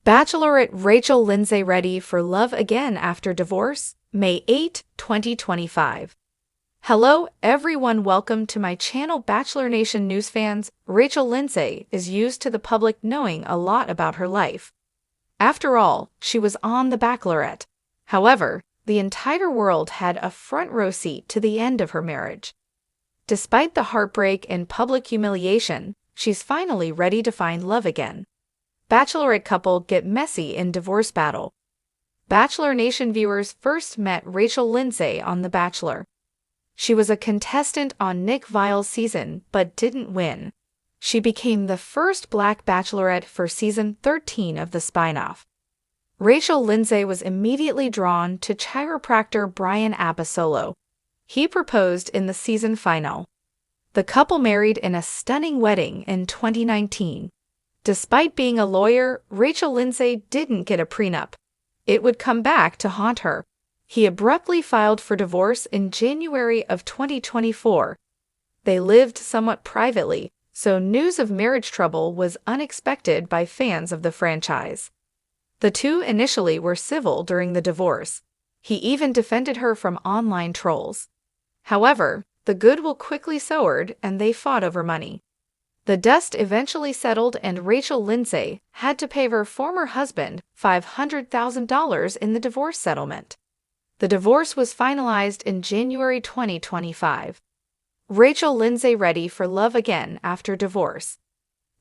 Bachelorette Rachel Lindsay ready for love again after divorce? May 8, 2025. Hello everyone, welcome to my channel. Bachelor Nation news fans. Rachel Lindsay is used to the public knowing a lot about her life. After all, she was on The Bachelorette. However, the entire world had a front row seat to the end of her marriage. Despite the heartbreak and public humiliation, she's finally ready to find love again. Bachelorette couple get messy in divorce battle. Bachelor Nation viewers first met Rachel Lindsay on The Bachelor. She was a contestant on Nick Viall's season but didn't win. She became the first Black Bachelorette for season 13 of the spin-off. Rachel Lindsay was immediately drawn to chiropractor Brian Abasolo. He proposed in the season finale. The couple married in a stunning wedding in 2019. Despite being a lawyer, Rachel Lindsay didn't get a prenup. It would come back to haunt her. He abruptly filed for divorce in January of 2024. They lived somewhat privately, so news of marriage trouble was unexpected by fans of the franchise. The two initially were civil during the divorce. He even defended her from online trolls. However, the goodwill quickly soured and they fought over money. The dust eventually settled and Rachel Lindsay had to pay her former husband $500,000 in the divorce settlement. The divorce was finalized in January 2025. Rachel Lindsay ready for love again after divorce.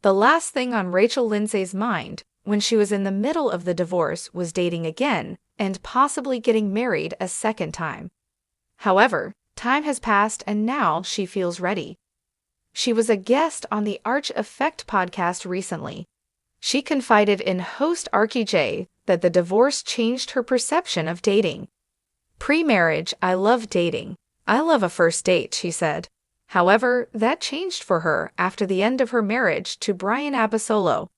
The last thing on Rachel Lindsay's mind when she was in the middle of the divorce was dating again and possibly getting married a second time. However, time has passed and now she feels ready. She was a guest on the Arch Effect podcast recently. She confided in host Archie J that the divorce changed her perception of dating. Pre-marriage, I love dating. I love a first date, she said. However, that changed for her after the end of her marriage to Brian Abasolo.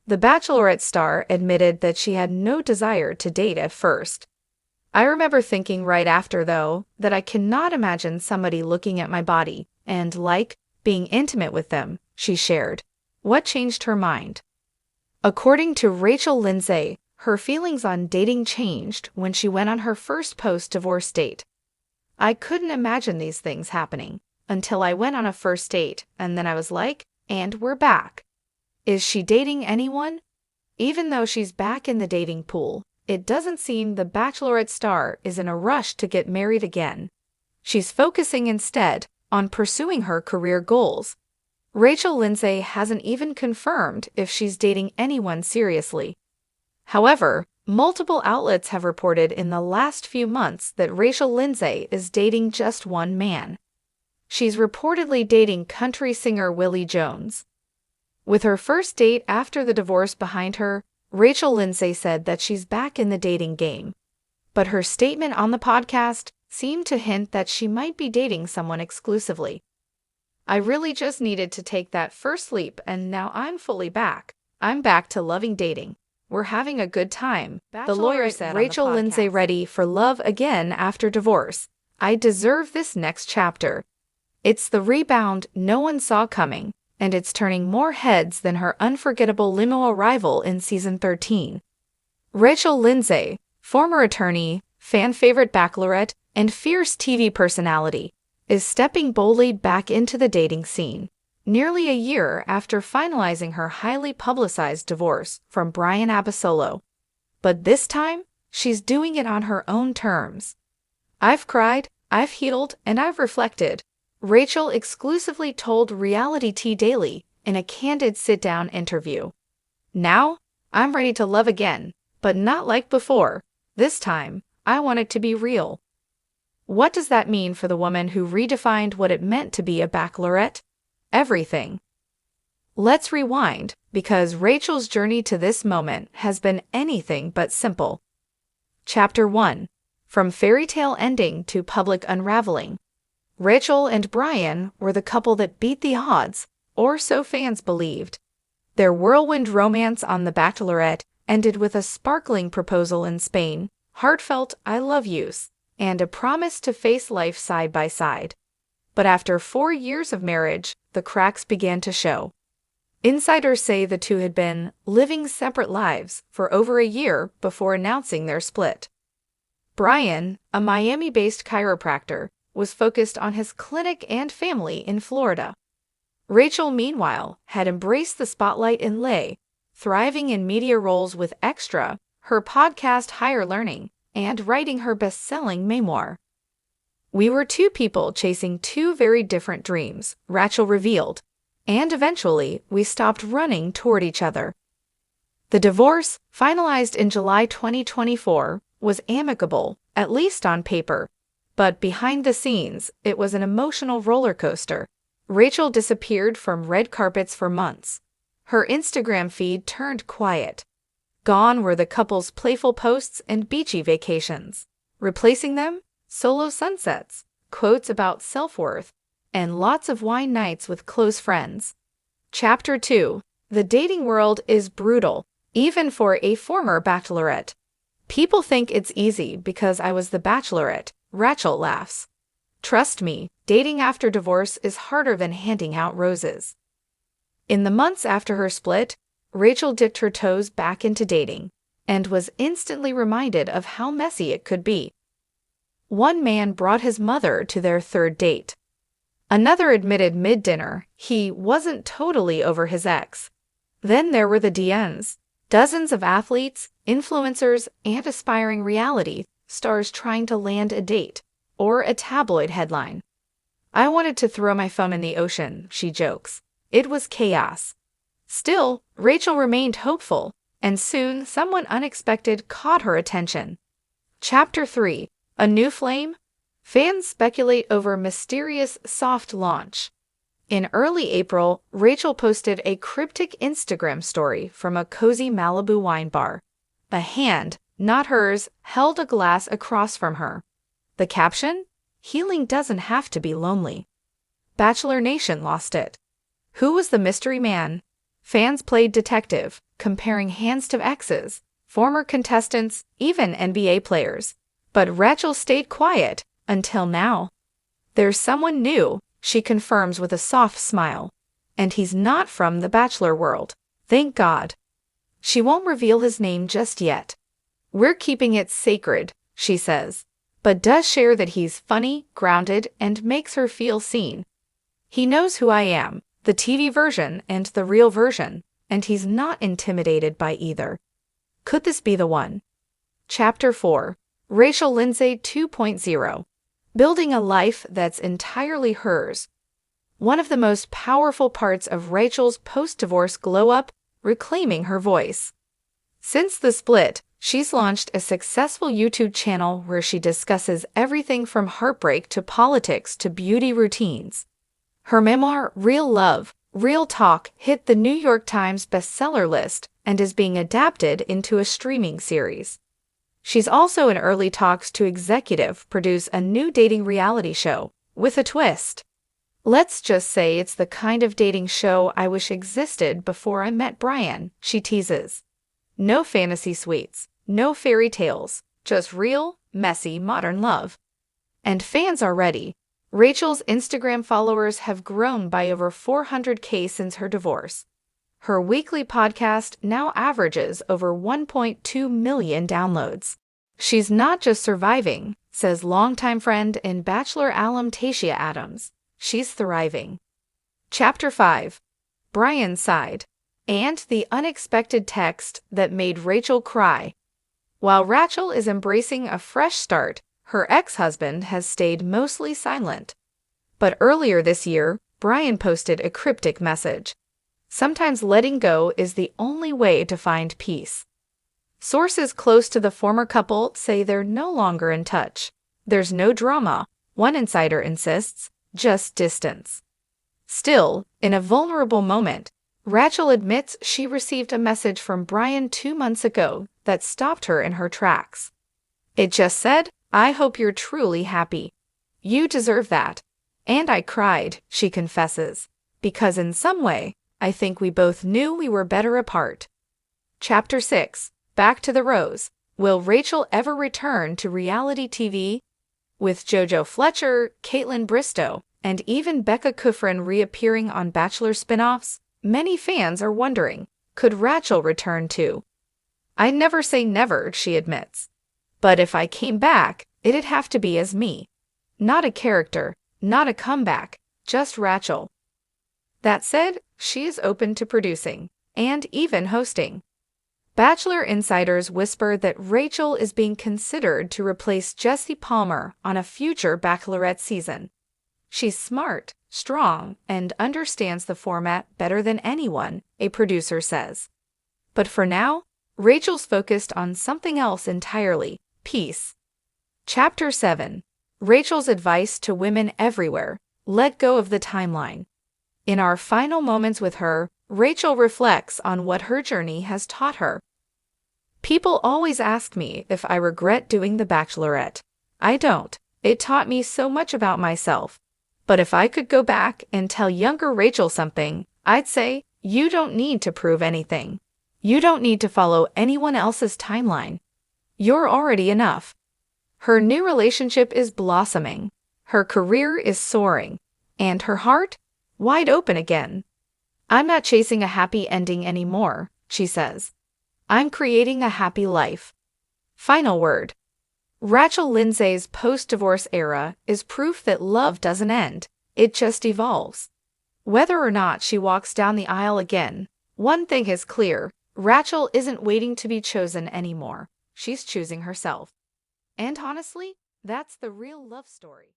The Bachelorette star admitted that she had no desire to date at first. I remember thinking right after, though, that I cannot imagine somebody looking at my body and, being intimate with them, she shared. What changed her mind? According to Rachel Lindsay, her feelings on dating changed when she went on her first post-divorce date. I couldn't imagine these things happening until I went on a first date, and then I was like, and we're back. Is she dating anyone? Even though she's back in the dating pool, it doesn't seem the Bachelorette star is in a rush to get married again. She's focusing instead on pursuing her career goals. Rachel Lindsay hasn't even confirmed if she's dating anyone seriously. However, multiple outlets have reported in the last few months that Rachel Lindsay is dating just one man. She's reportedly dating country singer Willie Jones. With her first date after the divorce behind her, Rachel Lindsay said that she's back in the dating game. But her statement on the podcast seemed to hint that she might be dating someone exclusively. I really just needed to take that first leap and now I'm fully back. I'm back to loving dating. We're having a good time, the lawyer said. Rachel Lindsay ready for love again after divorce. I deserve this next chapter. It's the rebound no one saw coming, and it's turning more heads than her unforgettable limo arrival in season 13. Rachel Lindsay, former attorney, fan-favorite Bachelorette, and fierce TV personality, is stepping boldly back into the dating scene, nearly a year after finalizing her highly publicized divorce from Brian Abasolo. But this time, she's doing it on her own terms. I've cried, I've healed, and I've reflected, Rachel exclusively told Reality Tea Daily in a candid sit-down interview. Now, I'm ready to love again, but not like before. This time, I want it to be real. What does that mean for the woman who redefined what it meant to be a Bachelorette? Everything. Let's rewind, because Rachel's journey to this moment has been anything but simple. Chapter 1. From fairy tale ending to public unraveling. Rachel and Brian were the couple that beat the odds, or so fans believed. Their whirlwind romance on The Bachelorette ended with a sparkling proposal in Spain, heartfelt I love yous, and a promise to face life side by side. But after 4 years of marriage, the cracks began to show. Insiders say the two had been living separate lives for over a year before announcing their split. Brian, a Miami-based chiropractor, was focused on his clinic and family in Florida. Rachel, meanwhile, had embraced the spotlight in LA, thriving in media roles with Extra, her podcast Higher Learning, and writing her best-selling memoir. "We were two people chasing two very different dreams," Rachel revealed, "and eventually we stopped running toward each other." The divorce, finalized in July 2024, was amicable, at least on paper, but behind the scenes, it was an emotional roller coaster. Rachel disappeared from red carpets for months. Her Instagram feed turned quiet. Gone were the couple's playful posts and beachy vacations. Replacing them, solo sunsets, quotes about self-worth, and lots of wine nights with close friends. Chapter 2. The dating world is brutal, even for a former bachelorette. "People think it's easy because I was the Bachelorette," Rachel laughs. "Trust me, dating after divorce is harder than handing out roses." In the months after her split, Rachel dipped her toes back into dating and was instantly reminded of how messy it could be. One man brought his mother to their third date. Another admitted mid-dinner he wasn't totally over his ex. Then there were the DMs. Dozens of athletes, influencers, and aspiring reality stars trying to land a date, or a tabloid headline. "I wanted to throw my phone in the ocean," she jokes. "It was chaos." Still, Rachel remained hopeful, and soon someone unexpected caught her attention. Chapter 3. A New Flame? Fans speculate over mysterious soft launch. In early April, Rachel posted a cryptic Instagram story from a cozy Malibu wine bar. A hand, not hers, held a glass across from her. The caption? "Healing doesn't have to be lonely." Bachelor Nation lost it. Who was the mystery man? Fans played detective, comparing hands to exes, former contestants, even NBA players. But Rachel stayed quiet, until now. "There's someone new," she confirms with a soft smile. "And he's not from the Bachelor world. Thank God." She won't reveal his name just yet. "We're keeping it sacred," she says, but does share that he's funny, grounded, and makes her feel seen. "He knows who I am, the TV version and the real version, and he's not intimidated by either." Could this be the one? Chapter 4. Rachel Lindsay 2.0. Building a life that's entirely hers. One of the most powerful parts of Rachel's post-divorce glow-up, reclaiming her voice. Since the split, she's launched a successful YouTube channel where she discusses everything from heartbreak to politics to beauty routines. Her memoir, Real Love, Real Talk, hit the New York Times bestseller list and is being adapted into a streaming series. She's also in early talks to executive produce a new dating reality show, with a twist. "Let's just say it's the kind of dating show I wish existed before I met Brian," she teases. "No fantasy suites, no fairy tales, just real, messy, modern love." And fans are ready. Rachel's Instagram followers have grown by over 400K since her divorce. Her weekly podcast now averages over 1.2 million downloads. "She's not just surviving," says longtime friend and Bachelor alum Tayshia Adams. "She's thriving." Chapter 5. Brian's Side. And the unexpected text that made Rachel cry. While Rachel is embracing a fresh start, her ex-husband has stayed mostly silent. But earlier this year, Brian posted a cryptic message. "Sometimes letting go is the only way to find peace." Sources close to the former couple say they're no longer in touch. "There's no drama," one insider insists, "just distance." Still, in a vulnerable moment, Rachel admits she received a message from Brian 2 months ago that stopped her in her tracks. It just said, "I hope you're truly happy. You deserve that." "And I cried," she confesses, "because in some way, I think we both knew we were better apart." Chapter 6. Back to the Rose. Will Rachel ever return to reality TV? With JoJo Fletcher, Caitlin Bristow, and even Becca Kufrin reappearing on Bachelor spinoffs, Many fans are wondering, could Rachel return too? I'd never say never, she admits. But if I came back, it'd have to be as me. Not a character, not a comeback, just Rachel. That said, she is open to producing, and even hosting. Bachelor insiders whisper that Rachel is being considered to replace Jesse Palmer on a future Bachelorette season. She's smart, strong, and understands the format better than anyone, a producer says. But for now, Rachel's focused on something else entirely: peace. Chapter 7. Rachel's advice to women everywhere: let go of the timeline. In our final moments with her, Rachel reflects on what her journey has taught her. People always ask me if I regret doing The Bachelorette. I don't. It taught me so much about myself. But if I could go back and tell younger Rachel something, I'd say, you don't need to prove anything. You don't need to follow anyone else's timeline. You're already enough. Her new relationship is blossoming. Her career is soaring. And her heart? Wide open again. I'm not chasing a happy ending anymore, she says. I'm creating a happy life. Final word. Rachel Lindsay's post-divorce era is proof that love doesn't end, it just evolves. Whether or not she walks down the aisle again, one thing is clear: Rachel isn't waiting to be chosen anymore. She's choosing herself. And honestly, that's the real love story.